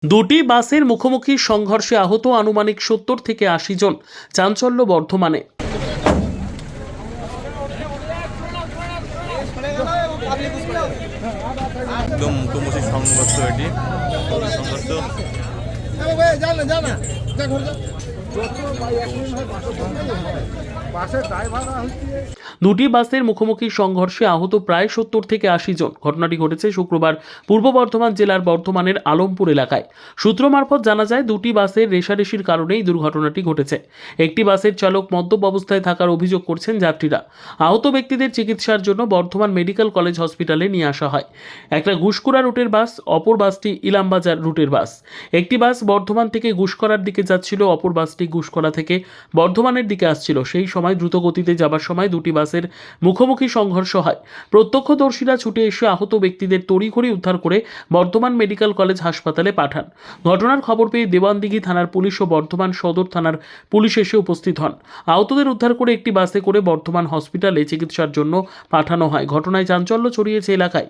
দুটি বাসের মুখোমুখি সংঘর্ষে আহত আনুমানিক 70 থেকে 80 জন। চাঞ্চল্য বর্ধমানে। একদম মুখোমুখি সংঘর্ষ এটি দুটি বাসের মুখোমুখি সংঘর্ষে আহত প্রায় 70 থেকে 80 জন। ঘটনাটি ঘটেছে শুক্রবার পূর্ব বর্ধমান জেলার বর্ধমানের আলমপুর এলাকায়। সূত্র মারফত জানা যায়, দুটি বাসের রেষারেষির কারণেই দুর্ঘটনাটি ঘটেছে। একটি বাসের চালক মদ্যপ অবস্থায় থাকার অভিযোগ করছেন যাত্রীরা। আহত ব্যক্তিদের চিকিৎসার জন্য বর্ধমান মেডিকেল কলেজ হসপিটালে নিয়ে আসা হয়। একটা ঘুষকরা রুটের বাস, অপর বাসটি ইলামবাজার রুটের বাস। একটি বাস বর্ধমান থেকে ঘুষকরার দিকে যাচ্ছিল, অপর বাসটি ঘুষকরা থেকে বর্ধমানের দিকে আসছিল। সেই সময় দ্রুত গতিতে যাবার সময় দুটি বাসের মুখোমুখি সংঘর্ষ হয়। প্রত্যক্ষদর্শীরা ছুটে এসে আহত ব্যক্তিদের তড়িঘড়ি উদ্ধার করে বর্ধমান মেডিকেল কলেজ হাসপাতালে পাঠান। ঘটনার খবর পেয়ে দেওয়ানদিঘি থানার পুলিশ ও বর্ধমান সদর থানার পুলিশ এসে উপস্থিত হন। আহতদের উদ্ধার করে একটি বাসে করে বর্ধমান হসপিটালে চিকিৎসার জন্য পাঠানো হয়। ঘটনায় চাঞ্চল্য ছড়িয়েছে এলাকায়।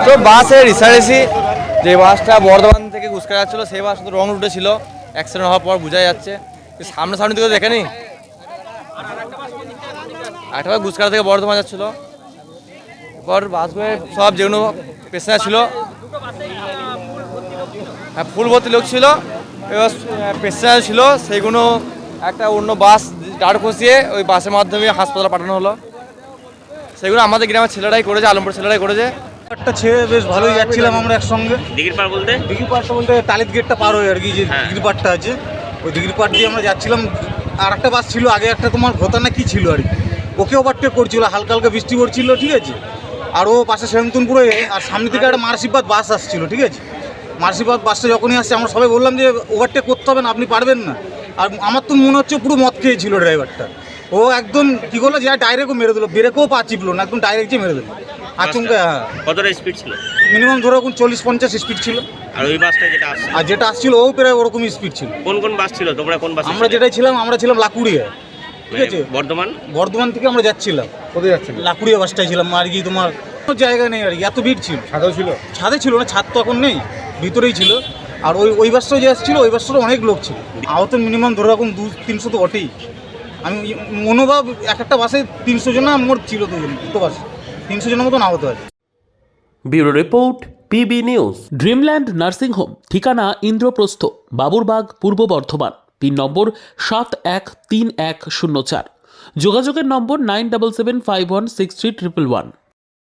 তো বাসের রিসারেসি যে বাসটা বর্ধমান থেকে ঘুষকা যাচ্ছিলো, সেই বাস তো রং রুটে ছিল। অ্যাক্সিডেন্ট হওয়ার পর বোঝা যাচ্ছে, সামনে দিকে দেখেনি। একটা বার ঘুষকা থেকে বর্ধমান যাচ্ছিলো, এরপর বাসগুলো সব যেগুলো পেশেন্টার ছিল, ফুল ভর্তি লোক ছিল, এবার পেশেন্টার ছিল, সেইগুলো একটা অন্য বাস দাঁড় কষিয়ে ওই বাসের মাধ্যমে হাসপাতালে পাঠানো হলো। সেগুলো আমাদের গ্রামের ছেলেরাই করেছে, আলমপুর ছেলেরাই করেছে। একটা ছেড়ে বেশ ভালোই যাচ্ছিলাম আমরা একসঙ্গে। দিঘির পাড় বলতে দিঘির পাড়টা বলতে তালিত গেটটা পার হয়ে আর কি, যে দিঘির পাড়টা আছে, ওই দিঘির পাড় দিয়ে আমরা যাচ্ছিলাম। আর একটা বাস ছিল আগে, একটা তোমার ভোতা না কি ছিল আর কি, ওকে ওভারটেক করছিল, হালকা হালকা বৃষ্টি পড়ছিল, ঠিক আছে। আর ও পাশে সেমতুনপুরে, আর সামনে থেকে একটা মার্সিবাদ বাস আসছিল, ঠিক আছে। মার্সিবাদ বাসটা যখনই আসছে আমরা সবাই বললাম যে ওভারটেক করতে হবে না, আপনি পারবেন না। আর আমার তো মনে হচ্ছে পুরো মদ খেয়েছিল ড্রাইভারটা। ও একদম কী করলো, যে ডাইরেক্টও মেরে দিল, ব্রেকও পা চিপলো না, একদম ডাইরেক্ট যে মেরে দিল আচমকা। হ্যাঁ, কতটা স্পিড ছিল? মিনিমাম ধরো 40-50 স্পিড ছিল। আর ওই বাসটা যেটা আসছে, আর যেটা আসছিল ও প্রায় ওরকমই স্পিড ছিল। কোন কোন বাস ছিল? তোমরা কোন বাস? আমরা যেটাই ছিলাম, আমরা ছিলাম লাকুড়িয়া, ঠিক আছে। বর্ধমান থেকে আমরা যাচ্ছিলাম, কোথায় যাচ্ছিলাম? লাকুড়িয়া বাসটাই ছিলাম আর কি। তোমার কোনো জায়গা নেই আর কি, এত ভিড় ছিল। ছাদে ছিল না, ছাদ তো এখন নেই, ভিতরেই ছিল। আর ওই বাসটাও যে আসছিল, ওই বাসটারও অনেক লোক ছিল। আহত মিনিমাম ধরে রাখুন 200-300 তো বটেই। আমি মনোভাব একটা বাসে 300 জন মোট ছিল, দুটো বাসে 300 জনের মতন আহত আছে। Bureau report, PB news. Dreamland nursing home, ঠিকানা ইন্দ্রপ্রস্থ, বাবুরবাগ, পূর্ব বর্ধমান। পিন নম্বর 713104। যোগাযোগের নম্বর 9775163111।